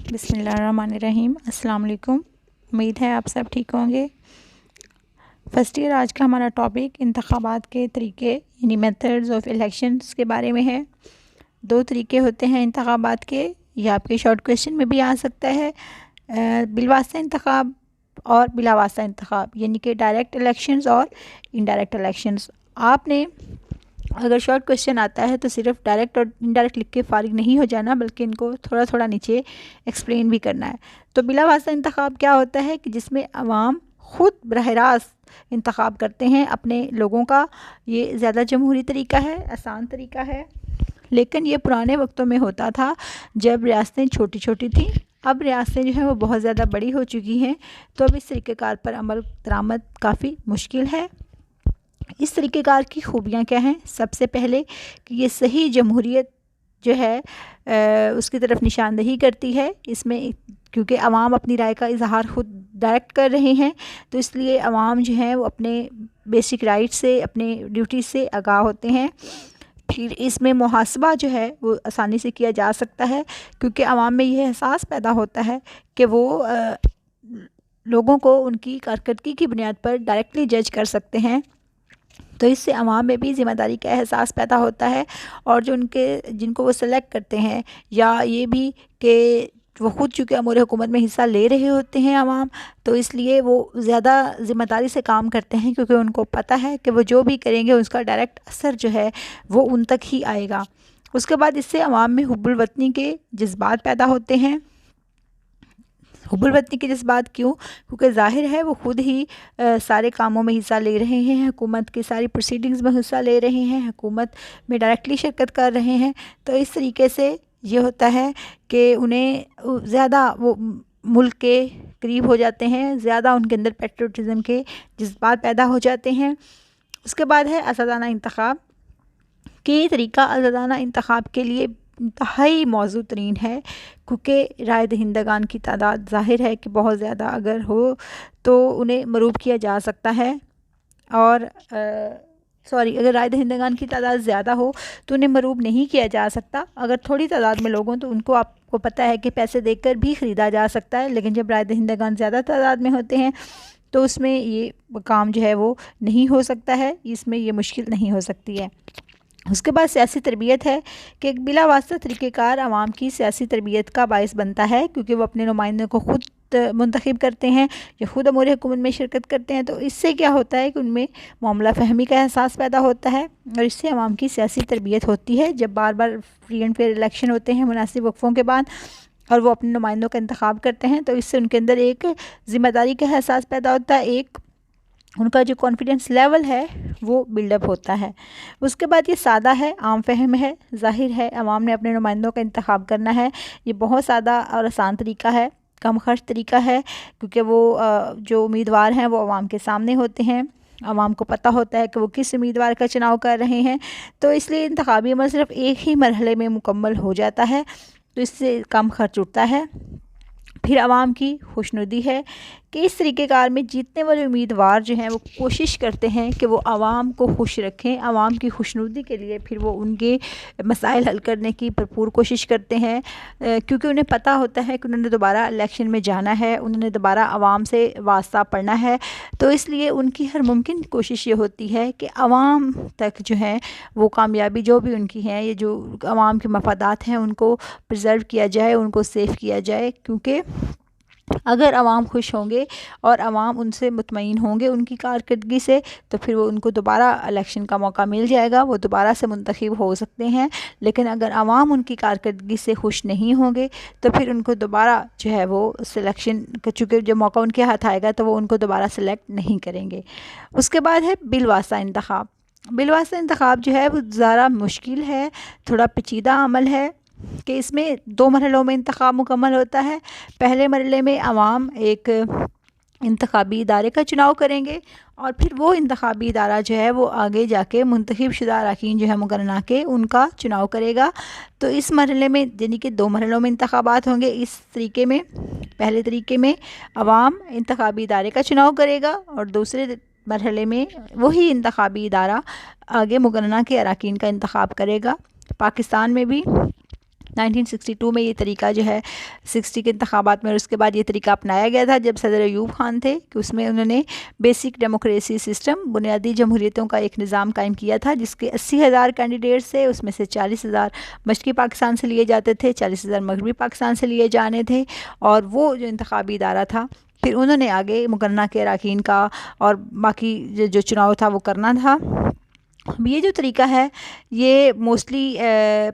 बिस्मिल्लाहिर्रहमानिर्रहीम। अस्सलाम वालेकुम। उम्मीद है आप सब ठीक होंगे। फ़र्स्ट ईयर आज का हमारा टॉपिक इंतखाबात के तरीके यानी मेथड्स ऑफ इलेक्शंस के बारे में है। दो तरीके होते हैं इंतखाबात के, ये आपके शॉर्ट क्वेश्चन में भी आ सकता है। बिलवास्ता इंतखाब और बिलावास्ता इंतखाब यानी कि डायरेक्ट इलेक्शंस और इनडायरेक्ट इलेक्शंस। आपने अगर शॉर्ट क्वेश्चन आता है तो सिर्फ डायरेक्ट और इनडायरेक्ट लिख के फारिग नहीं हो जाना, बल्कि इनको थोड़ा थोड़ा नीचे एक्सप्लेन भी करना है। तो बिला वास्ता इंतखाब क्या होता है कि जिसमें अवाम ख़ुद बरह रास्त इंतखाब करते हैं अपने लोगों का। ये ज़्यादा जमहूरी तरीका है, आसान तरीका है, लेकिन ये पुराने वक्तों में होता था जब रियासतें छोटी छोटी थीं। अब रियासतें जो हैं वो बहुत ज़्यादा बड़ी हो चुकी हैं, तो अब इस तरीक़ेकार पर अमल दरामद काफ़ी मुश्किल है। इस तरीक़ेकार की खूबियाँ क्या हैं? सबसे पहले कि ये सही जमहूरियत जो है उसकी तरफ निशानदही करती है। इसमें क्योंकि अवाम अपनी राय का इजहार ख़ुद डायरेक्ट कर रहे हैं, तो इसलिए अवाम जो हैं वो अपने बेसिक राइट से, अपने ड्यूटी से आगाह होते हैं। फिर इसमें मुहासबा जो है वो आसानी से किया जा सकता है, क्योंकि अवाम में यह एहसास पैदा होता है कि वो लोगों को उनकी कारकर्दगी की बुनियाद पर डायरेक्टली जज कर सकते हैं। तो इससे अवाम में भी ज़िम्मेदारी का एहसास पैदा होता है, और जो जिनको वो सेलेक्ट करते हैं, या ये भी कि वो ख़ुद चूँकि अमूर हुकूमत में हिस्सा ले रहे होते हैं अवाम, तो इसलिए वो ज़्यादा ज़िम्मेदारी से काम करते हैं, क्योंकि उनको पता है कि वो जो भी करेंगे उसका डायरेक्ट असर जो है वो उन तक ही आएगा। उसके बाद इससे अवाम में हुब्बुल वतनी के जज्बात पैदा होते हैं। हुब्बुल वतनी के जज्बात क्यों? क्योंकि ज़ाहिर है वो ख़ुद ही सारे कामों में हिस्सा ले रहे हैं, हुकूमत की सारी प्रोसीडिंग्स में हिस्सा ले रहे हैं, हुकूमत में डायरेक्टली शिरकत कर रहे हैं। तो इस तरीके से ये होता है कि उन्हें ज़्यादा वो मुल्क के करीब हो जाते हैं, ज़्यादा उनके अंदर पेट्रियटिज़म के जज्बात पैदा हो जाते हैं। उसके बाद है आज़ादाना इंतखाब के तरीका। आज़ादाना इंतखाब के लिए इंतहाई मौजू तरीन है, क्योंकि राय दहिंदगान की तादाद ज़ाहिर है कि बहुत ज़्यादा अगर हो तो उन्हें मरूब किया जा सकता है। और अगर राय दहिंदगान की तादाद ज़्यादा हो तो उन्हें मरूब नहीं किया जा सकता। अगर थोड़ी तादाद में लोग हों तो उनको आपको पता है कि पैसे देकर भी ख़रीदा जा सकता है, लेकिन जब राय दहिंदगान ज़्यादा तादाद में होते हैं तो उसमें ये काम जो है वो नहीं हो सकता है, इसमें ये मुश्किल नहीं हो सकती है। उसके बाद सियासी तरबियत है कि एक बिला वास्ता तरीक़ेकार अवाम की सियासी तरबियत का बायस बनता है, क्योंकि वो अपने नुमाइंदों को ख़ुद मुंतखब करते हैं या ख़ुद अमूर हुकूमत में शिरकत करते हैं। तो इससे क्या होता है कि उनमें मामला फ़हमी का एहसास पैदा होता है, और इससे अवाम की सियासी तरबियत होती है। जब बार बार फ्री एंड फेयर इलेक्शन होते हैं मुनासिब वक्फ़ों के बाद, और वो अपने नुमाइंदों का इंतखाब करते हैं, तो इससे उनके अंदर एक ज़िम्मेदारी का एहसास पैदा होता है, एक उनका जो कॉन्फिडेंस लेवल है वो बिल्डअप होता है। उसके बाद ये सादा है, आम फहम है। ज़ाहिर है अवाम ने अपने नुमाइंदों का इंतखाब करना है, ये बहुत सादा और आसान तरीका है, कम खर्च तरीका है, क्योंकि वो जो उम्मीदवार हैं वो अवाम के सामने होते हैं, अवाम को पता होता है कि वो किस उम्मीदवार का चुनाव कर रहे हैं। तो इसलिए इंतखाबी अमल सिर्फ एक ही मरहले में मुकम्मल हो जाता है, तो इससे कम खर्च उठता है। फिर अवाम की खुशनुदी है कि इस तरीक़ेकार में जीतने वाले उम्मीदवार जो हैं वो कोशिश करते हैं कि वो आवाम को खुश रखें, आवाम की खुशनुदी के लिए फिर वो उनके मसाइल हल करने की भरपूर कोशिश करते हैं, क्योंकि उन्हें पता होता है कि उन्होंने दोबारा इलेक्शन में जाना है, उन्होंने दोबारा आवाम से वास्ता पढ़ना है। तो इसलिए उनकी हर मुमकिन कोशिश ये होती है कि आवाम तक जो है वो कामयाबी जो भी उनकी है, ये जो आवाम के मफादात हैं उनको प्रिजर्व किया जाए, उनको सेव किया जाए। क्योंकि अगर अवाम खुश होंगे और अवाम उनसे मुतमईन होंगे उनकी कारकर्दगी से, तो फिर वो उनको दोबारा इलेक्शन का मौका मिल जाएगा, वो दोबारा से मुंतखब हो सकते हैं। लेकिन अगर अवाम उनकी कारकर्दगी से खुश नहीं होंगे तो फिर उनको दोबारा जो है वो सिलेक्शन, चूँकि जब मौका उनके हाथ आएगा तो वो उनको दोबारा सेलेक्ट नहीं करेंगे। उसके बाद है बिलवास्ता इंतखाब। बिलवास्ता इंतखाब जो है वो ज़्यादा मुश्किल है, थोड़ा पेचीदा अमल है कि इसमें 2 मरहलों में इंतखाब मुकम्मल होता है। पहले मरहले में अवाम एक इंतखाबी इदारे का चुनाव करेंगे, और फिर वो इंतखाबी इदारा जो है वो आगे जाके मुंतखब शुदा अरकान जो है मुकर्ररा के उनका चुनाव करेगा। तो इस मरहले में यानी कि 2 मरहलों में इंतखाबात होंगे। इस तरीके में पहले तरीके में अवाम इंतखाबी इदारे का चुनाव करेगा, और दूसरे मरहले में वही इंतखाबी इदारा आगे मुकर्ररा के अरकान का इंतखाब करेगा। पाकिस्तान में भी 1962 में ये तरीका जो है 60 के इंतखाबात में, और उसके बाद ये तरीका अपनाया गया था जब सदर अयूब खान थे, कि उसमें उन्होंने बेसिक डेमोक्रेसी सिस्टम, बुनियादी जमहूरियतों का एक निज़ाम कायम किया था, जिसके 80,000 कैंडिडेट्स थे, उसमें से 40,000 मशरक़ी पाकिस्तान से लिए जाते थे, 40,000 मगरबी पाकिस्तान से लिए जाने थे। और वो जो इंतखाबी इदारा था, फिर उन्होंने आगे मुकर्रना के अरकान का और बाकी जो चुनाव था वो करना था। अब ये जो तरीका है ये मोस्टली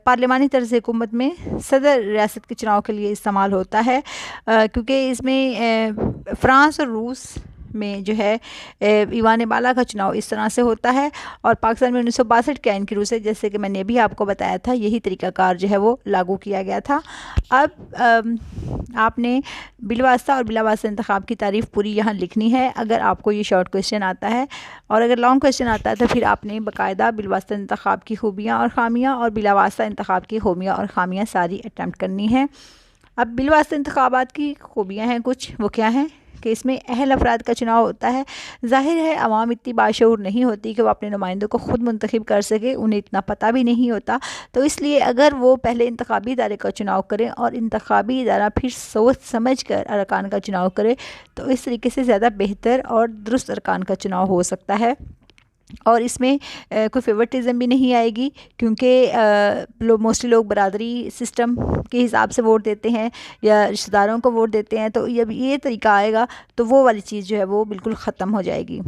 पार्लिमानी तर्ज़ हुकूमत में सदर रियासत के चुनाव के लिए इस्तेमाल होता है, क्योंकि इसमें फ़्रांस और रूस में जो है ईवान बाला का चुनाव इस तरह से होता है, और पाकिस्तान में 1962 के आइन की रूह से, जैसे कि मैंने अभी आपको बताया था, यही तरीक़ाकार जो है वो लागू किया गया था। अब आपने बिलवास्ता और बिलावास्ता इंतखाब की तारीफ़ पूरी यहाँ लिखनी है अगर आपको ये शॉर्ट क्वेश्चन आता है, और अगर लॉन्ग क्वेश्चन आता है तो फिर आपने बाकायदा बिलवास्ता इंतखाब की खूबियाँ और ख़ामियाँ और बिलावास्ता इंतखाब की खूबियाँ और ख़ामियाँ सारी अटैम्प्ट करनी है। अब बिलवास्ता इंतखाबात की खूबियाँ हैं कुछ, वो क्या हैं कि इसमें अहल अफराद का चुनाव होता है। ज़ाहिर है अवाम इतनी बाशऊर नहीं होती कि वो अपने नुमाइंदों को ख़ुद मुंतखब कर सके, उन्हें इतना पता भी नहीं होता, तो इसलिए अगर वो पहले इंतखाबी इदारे का चुनाव करें और इंतखाबी इदारा फिर सोच समझ कर अरकान का चुनाव करे, तो इस तरीके से ज़्यादा बेहतर और दुरुस्त अरकान का चुनाव हो सकता है। और इसमें कोई फेवरेटिज़म भी नहीं आएगी, क्योंकि मोस्टली लोग बरादरी सिस्टम के हिसाब से वोट देते हैं या रिश्तेदारों को वोट देते हैं, तो जब ये तरीका आएगा तो वो वाली चीज़ जो है वो बिल्कुल ख़त्म हो जाएगी।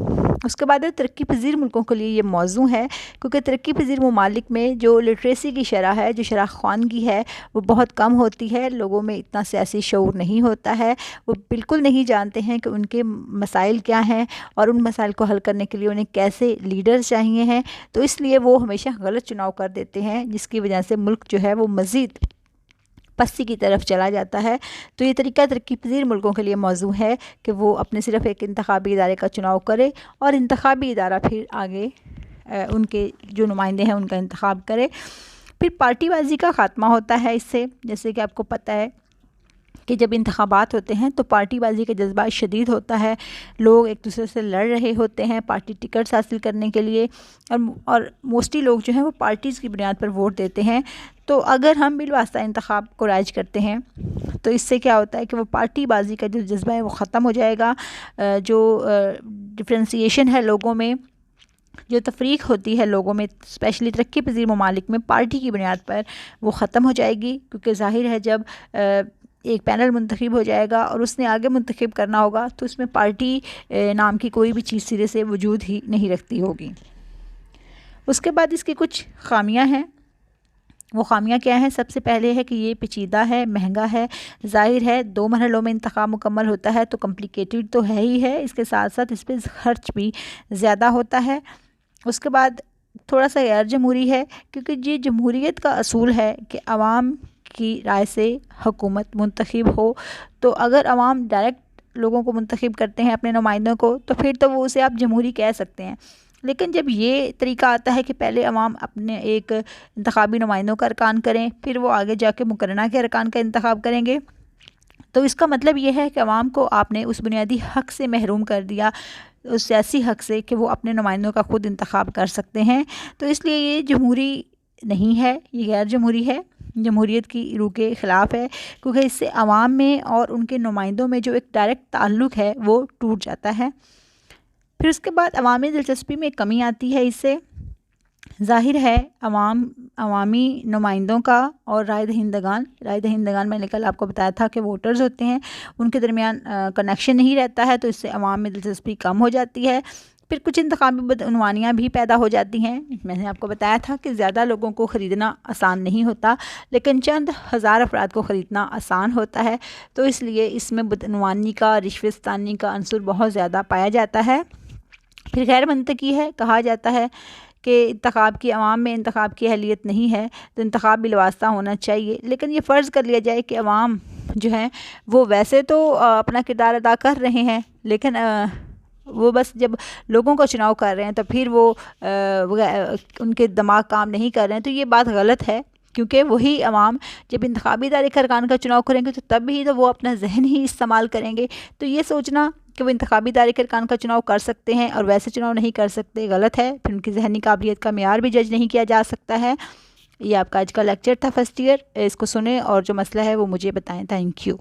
उसके बाद तरक्की पज़ीर मुल्कों के लिए ये मौजू है, क्योंकि तरक्की पज़ीर ममालिक में जो लिटरेसी की शरह है, जो शरह ख़वानगी है, वो बहुत कम होती है। लोगों में इतना सियासी शऊर नहीं होता है, वो बिल्कुल नहीं जानते हैं कि उनके मसाइल क्या हैं और उन मसाइल को हल करने के लिए उन्हें कैसे लीडर चाहिए हैं, तो इसलिए वो हमेशा गलत चुनाव कर देते हैं, जिसकी वजह से मुल्क जो है वो मज़ीद पस्ती की तरफ चला जाता है। तो ये तरीका तरक्की पज़ीर मुल्कों के लिए मौजू है कि वो अपने सिर्फ़ एक इंतखाबी इदारे का चुनाव करे और इंतखाबी इदारा फिर आगे उनके जो नुमाइंदे हैं उनका इंतखाब करे। फिर पार्टीबाजी का ख़ात्मा होता है इससे, जैसे कि आपको पता है कि जब इंतखाबात होते हैं तो पार्टीबाजी का जज्बा शदीद होता है, लोग एक दूसरे से लड़ रहे होते हैं पार्टी टिकट्स हासिल करने के लिए, और मोस्टली लोग जो हैं वो पार्टीज़ की बुनियाद पर वोट देते हैं। तो अगर हम बिलवास्ता इंतखाब को राइज करते हैं तो इससे क्या होता है कि वो पार्टीबाजी का जो जज्बा है वो ख़त्म हो जाएगा, जो डिफ्रेंसीशन है लोगों में, जो तफरीक होती है लोगों में, स्पेशली तरक्की पज़ीर ममालिक में पार्टी की बुनियाद पर, वो ख़त्म हो जाएगी। क्योंकि ज़ाहिर है जब एक पैनल मुंतखब हो जाएगा और उसने आगे मुंतखब करना होगा तो उसमें पार्टी नाम की कोई भी चीज़ सिरे से वजूद ही नहीं रखती होगी। उसके बाद इसकी कुछ ख़ामियाँ हैं। वो ख़ामियाँ क्या हैं? सबसे पहले है कि ये पेचीदा है, महंगा है। ज़ाहिर है 2 मरहलों में इंतखाब मुकम्मल होता है तो कॉम्प्लिकेटेड तो है ही है, इसके साथ साथ इस पर ख़र्च भी ज़्यादा होता है। उसके बाद थोड़ा सा गैर जमहूरी है, क्योंकि ये जमहूरियत का असूल है कि आवाम की राय से हुकूमत मुंतखब हो, तो अगर आवाम डायरेक्ट लोगों को मुंतखब करते हैं अपने नुमाइंदों को, तो फिर तो वो उसे आप जमहूरी कह सकते हैं। लेकिन जब ये तरीका आता है कि पहले अवाम अपने एक इंतखाबी नुमाइंदों का अरकान करें, फिर वो आगे जाके मुकर्रना के अरकान का इंतखाब करेंगे, तो इसका मतलब ये है कि अवाम को आपने उस बुनियादी हक़ से महरूम कर दिया, उस सियासी हक़ से कि वो अपने नुमाइंदों का ख़ुद इंतखाब कर सकते हैं। तो इसलिए ये जमहूरी नहीं है, ये गैर जमहूरी है, जमहूरियत की रूह के ख़िलाफ़ है, क्योंकि इससे अवाम में और उनके नुमाइंदों में जो एक डायरेक्ट ताल्लुक़ है वो टूट जाता है। फिर उसके बाद अवामी दिलचस्पी में कमी आती है इससे। ज़ाहिर है अवामी नुमाइंदों का और राय दहिंदगान मैंने कल आपको बताया था कि वोटर्स होते हैं, उनके दरमियान कनेक्शन नहीं रहता है, तो इससे अवाम में दिलचस्पी कम हो जाती है। फिर कुछ इंतखाबी बदउनवानियाँ भी पैदा हो जाती हैं। मैंने आपको बताया था कि ज़्यादा लोगों को ख़रीदना आसान नहीं होता, लेकिन चंद हज़ार अफराद को ख़रीदना आसान होता है, तो इसलिए इसमें बदउनवानी का, रिश्वतस्तानी का अंसुर बहुत ज़्यादा पाया जाता है। फिर गैर मंतकी है, कहा जाता है कि इंतखाब की अवाम में इंतखाब की अहलियत नहीं है तो इंतखाब बिलवास्ता होना चाहिए, लेकिन ये फ़र्ज़ कर लिया जाए कि अवाम जो है वो वैसे तो अपना किरदार अदा कर रहे हैं, लेकिन वो बस जब लोगों का चुनाव कर रहे हैं तो फिर वो उनके दिमाग काम नहीं कर रहे हैं, तो ये बात गलत है। क्योंकि वही अवाम जब इंतखाबी इदारे के अरकान का चुनाव करेंगे तो तब ही तो वो अपना जहन ही इस्तेमाल करेंगे। तो ये सोचना कि वो इंतखाबी इदारे के अरकान का चुनाव कर सकते हैं और वैसे चुनाव नहीं कर सकते, गलत है। फिर उनकी जहनी काबिलियत का मेयार भी जज नहीं किया जा सकता है। ये आपका आज का लेक्चर था फर्स्ट ईयर, इसको सुने और जो मसला है वो मुझे बताएं। Thank you.